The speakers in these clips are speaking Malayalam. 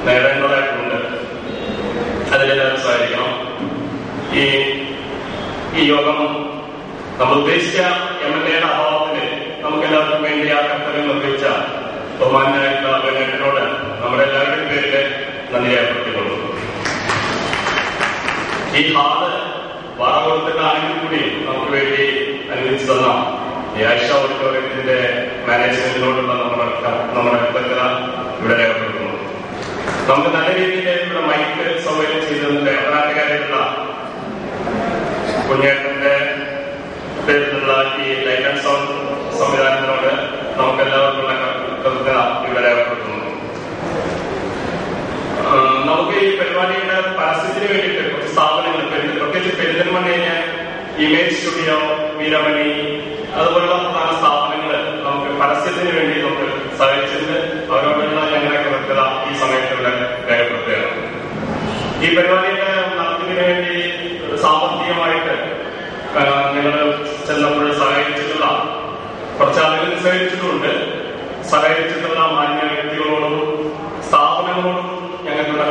നേടേണ്ടതായിട്ടുണ്ട്. അതിലെല്ലാവരും സഹായിക്കണം. ഈ യോഗം നമ്മൾ ഉദ്ദേശിച്ച MLA-യുടെ അഭാവത്തിന് നമുക്കെല്ലാവർക്കും വേണ്ടി ആ കർത്തവ്യം നിർവഹിച്ച ബഹുമാനായിട്ടുള്ള വെങ്കട്ടനോട് നമ്മുടെ എല്ലാവരുടെയും പേരില് നന്ദി രേഖപ്പെടുത്തിക്കൊള്ളുന്നു. ഈ ഹാള് വാടക കൊടുത്തിട്ടാണെങ്കിൽ കൂടി നമുക്ക് വേണ്ടി അനുവദിച്ചു തന്ന ഈ ആയിഷ ഓഡിറ്റോറിയത്തിന്റെ മാനേജ്മെന്റിനോടുള്ള നമ്മുടെ കൃതജ്ഞത ഇവിടെ രേഖപ്പെടുത്തുന്നു. നമുക്ക് നല്ല രീതിയിൽ ഇവിടെ മൈക്ക് സൗകര്യം ചെയ്തതിന്റെ അപരാധകാരായിട്ടുള്ള കുഞ്ഞേട്ടന്റെ പേരിലുള്ള ഈ ലൈറ്റ് ആൻഡ് സൗണ്ട് സംവിധാനത്തിനോട് നമുക്ക് എല്ലാവർക്കുള്ള കൃതജ്ഞത ഇവിടെ രേഖപ്പെടുത്തുന്നു. നമുക്ക് ഈ പരിപാടിയുടെ പരസ്യത്തിന് വേണ്ടിയിട്ട് കുറച്ച് സ്ഥാപനങ്ങൾ, പ്രത്യേകിച്ച് പെരിന്തൽമണ്ണയിലെ ഇമേജ് സ്റ്റുഡിയോ, വീരമണി, അതുപോലുള്ള പ്രധാന സ്ഥാപനങ്ങൾ നമുക്ക് പരസ്യത്തിന് വേണ്ടി നമുക്ക് സഹായിച്ചിട്ട് അവരോടുള്ള ഞങ്ങളുടെ കൃതജ്ഞത ഈ സമയത്ത് ഇവിടെ രേഖപ്പെടുത്തുകയാണ്. ഈ പരിപാടിയുടെ നടത്തിപ്പിന് വേണ്ടി സാമ്പത്തികമായിട്ട് ഞങ്ങൾ ചെന്നപ്പോൾ സഹായിച്ചിട്ടുള്ള കുറച്ച് ആളുകൾ സഹായിച്ചിട്ടുമുണ്ട്. സഹായിച്ചിട്ടുള്ള മാന്യ വ്യക്തികളോടും സ്ഥാപനങ്ങളോടും ഞങ്ങൾക്കുള്ള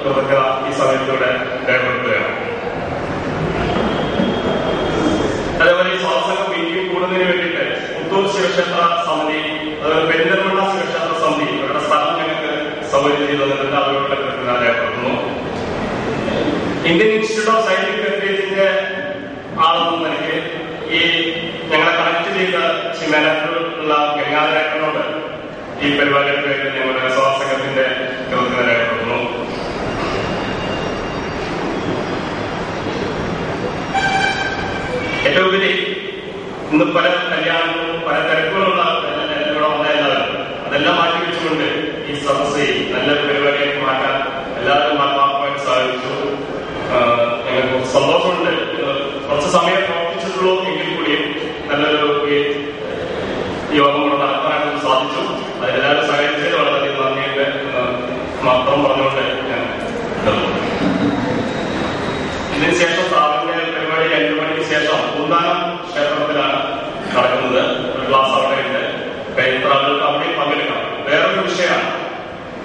കൃതജ്ഞത ഈ സമയത്തൂടെ രേഖപ്പെടുത്തുകയാണ്. അതേപോലെ ഈ സ്വാസംഗ മീറ്റിംഗ് കൂടുന്നതിന് വേണ്ടിയിട്ട് പുത്തൂർ ശിവക്ഷേത്ര സമിതി, അതുപോലെ പെരിന്തൽമണ്ണ ശിവക്ഷേത്ര സമിതി ഇവരുടെ സ്ഥലം ഞങ്ങൾക്ക് സൗകര്യം ചെയ്തു തന്നിട്ടുണ്ട്. അവരുടെ കൃതജ്ഞത രേഖപ്പെടുത്തുന്നു. ഇന്ത്യൻ ഇൻസ്റ്റിറ്റ്യൂട്ട് ഓഫ് സയന്റിഫിക് ഹെറിറ്റേജിന്റെ ആളെന്ന നിലയ്ക്ക് ഈ ഞങ്ങളെ കണക്ട് ചെയ്ത ചിമേനത്തിലുള്ള ഗംഗാധരേട്ടനോട് ഈ പരിപാടിയുടെ പേരിൽ ഞങ്ങളുടെ സ്വാസംഗത്തിന്റെ കൃതജ്ഞത രേഖപ്പെടുത്തുന്നു. ഏറ്റവും ഉപരി ഇന്ന് പല കല്യാണങ്ങളും പല തിരക്കുകളുള്ള ഇവിടെ വന്ന എല്ലാവരും അതെല്ലാം മാറ്റിവെച്ചുകൊണ്ട് ഈ സദസ്സ് നല്ലൊരു പരിപാടിയായിട്ട് മാറ്റാൻ എല്ലാവരും ആത്മാർത്ഥമായിട്ട് സാധിച്ചു. ഞങ്ങൾക്ക് സന്തോഷമുണ്ട്. കുറച്ച് സമയം പ്രവർത്തിച്ചിട്ടുള്ളൂ എങ്കിൽ കൂടിയും നല്ലൊരു യോഗം കൂടെ നടത്താനായിട്ട് സാധിച്ചു. അതിലെല്ലാവരും സഹായിച്ചത് വളരെയധികം നന്ദിയുണ്ട് മാത്രം പറഞ്ഞുകൊണ്ട് ഞാൻ ഇതിനുശേഷം സ്ഥാപനത്തിന്റെ പരിപാടി 5 മണിക്ക് ശേഷം പൂന്താനം ക്ഷേത്രത്തിലാണ് നടക്കുന്നത്. ഒരു ക്ലാസ് അവിടെ ഉണ്ട്. ഇത്ര ആളുകൾക്ക് അവിടെയും പങ്കെടുക്കാം. വേറൊരു വിഷയമാണ്,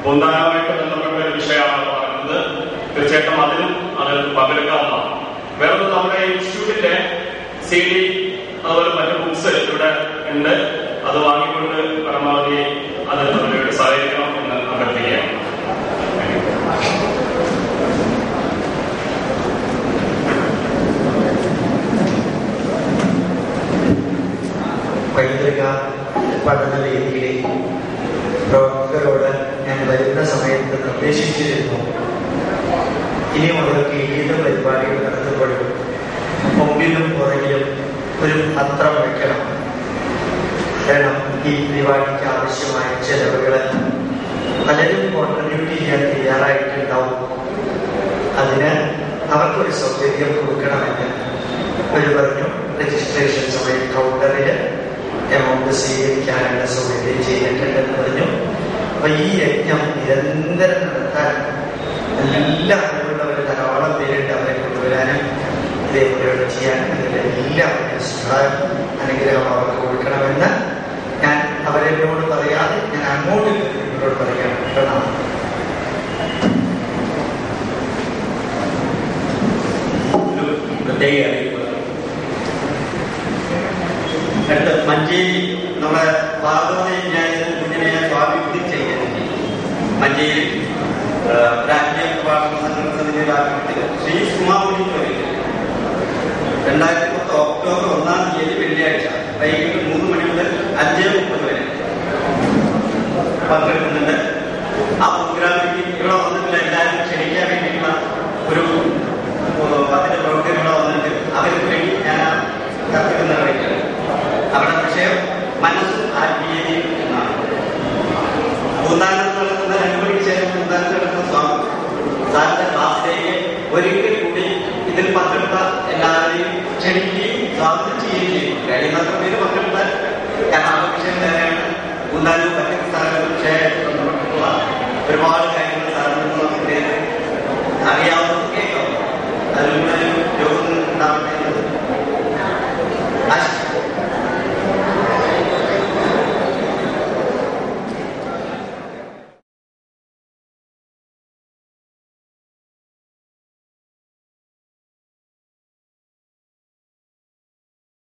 പൂന്താനവുമായിട്ട് ബന്ധപ്പെട്ട ഒരു വിഷയമാണ് പറയുന്നത്. തീർച്ചയായിട്ടും അതിനും ആളുകൾക്ക് പങ്കെടുക്കാവുന്നതാണ്. വേറൊരു നമ്മുടെ ഇൻസ്റ്റിറ്റ്യൂട്ടിന്റെ CD അതുപോലെ മറ്റു ബുക്സ് ഇവിടെ ഉണ്ട്. അത് വാങ്ങിക്കൊണ്ട് പരമാവധി അത് അവരോട് സഹായിക്കണം എന്ന് അഭ്യർത്ഥിക്കുകയാണ്. പൈതൃക പഠന രീതിയിലെ പ്രവർത്തകരോട് ഞാൻ വരുന്ന സമയത്ത് നിർദ്ദേശിച്ചിരുന്നു, ഇനി മുതൽക്ക് ഏത് പരിപാടികൾ നടത്തുമ്പോഴും മുമ്പിലും പുറകിലും ഒരു പത്രം വയ്ക്കണം. കാരണം ഈ പരിപാടിക്ക് ആവശ്യമായ ചെലവുകൾ പലരും കോൺട്രിബ്യൂട്ട് ചെയ്യാൻ തയ്യാറായിട്ടുണ്ടാവും. അതിന് അവർക്കൊരു സൗകര്യം കൊടുക്കണമെന്ന് ഒരു പറഞ്ഞു. രജിസ്ട്രേഷൻ സമയം കൗണ്ടറിൽ എമൗണ്ട് സ്വീകരിക്കാനുള്ള സൗകര്യം ചെയ്തിട്ടുണ്ടെന്ന് പറഞ്ഞു. അപ്പൊ ഈ യജ്ഞം നിരന്തരം നടത്താൻ എല്ലാ അറിവുള്ളവർ ധാരാളം പേരുണ്ട്. അവരെ കൊണ്ടുവരാനും ഇതേപോലെ ചെയ്യാനും എല്ലാവരും അനുഗ്രഹം അവർക്ക് കൊടുക്കണമെന്ന് ഞാൻ അവരെന്നോട് പറയാതെ ഞാൻ അങ്ങോട്ട് നിങ്ങളോട് പറയാൻ പെട്ടെന്നാണ്. പ്രത്യേക അടുത്ത മഞ്ചേരി നമ്മുടെ ഭാഗവത കുഞ്ഞിനെ സ്വാഭിവൃദ്ധി ചെയ്യുന്നുണ്ട്. മഞ്ചേരി രാഷ്ട്രീയ പ്രഭാഷണ സംഘടനയുടെ ആഭിമുഖ്യത്തിൽ ശ്രീ സുമാവൂരി 2010 ഒക്ടോബർ 1-ാം തീയതി വെള്ളിയാഴ്ച വൈകിട്ട് 3 മണി മുതൽ 5:30 വരെ പങ്കെടുക്കുന്നുണ്ട്. ആ പ്രോഗ്രാമിലേക്ക് ഇവിടെ വന്നിട്ടുള്ള എല്ലാവരും ക്ഷണിക്കാൻ വേണ്ടിയിട്ടുള്ള ഒരു 10 പ്രവർത്തകർ ഇവിടെ വന്നിട്ട് അവർക്ക് വേണ്ടി ഞാൻ കർത്തവ്യം നിർവഹിക്കുന്നത്. അവരുടെ വിഷയം മനസ്സും ആത്മീയതയും എന്നാണ്. പൂന്താനത്ത് നടക്കുന്ന 2 മണിക്ക് ശേഷം പൂന്താനത്ത് നടക്കുന്ന സാറിന്റെ ക്ലാസ്സിലേക്ക് ഒരിക്കൽ കൂടി ഇതിൽ പങ്കെടുത്ത എല്ലാവരെയും ക്ഷണിക്കുകയും സ്വാഗതം ചെയ്യുകയും ചെയ്യും. കഴിയുന്നത്ര പേര് പങ്കെടുത്താൽ, കാരണം ആ വിഷയം തന്നെയാണ് പൂന്താനവും മറ്റു സ്ഥലങ്ങളും വിഷയമായിട്ട് ബന്ധപ്പെട്ടിട്ടുള്ള ഒരുപാട്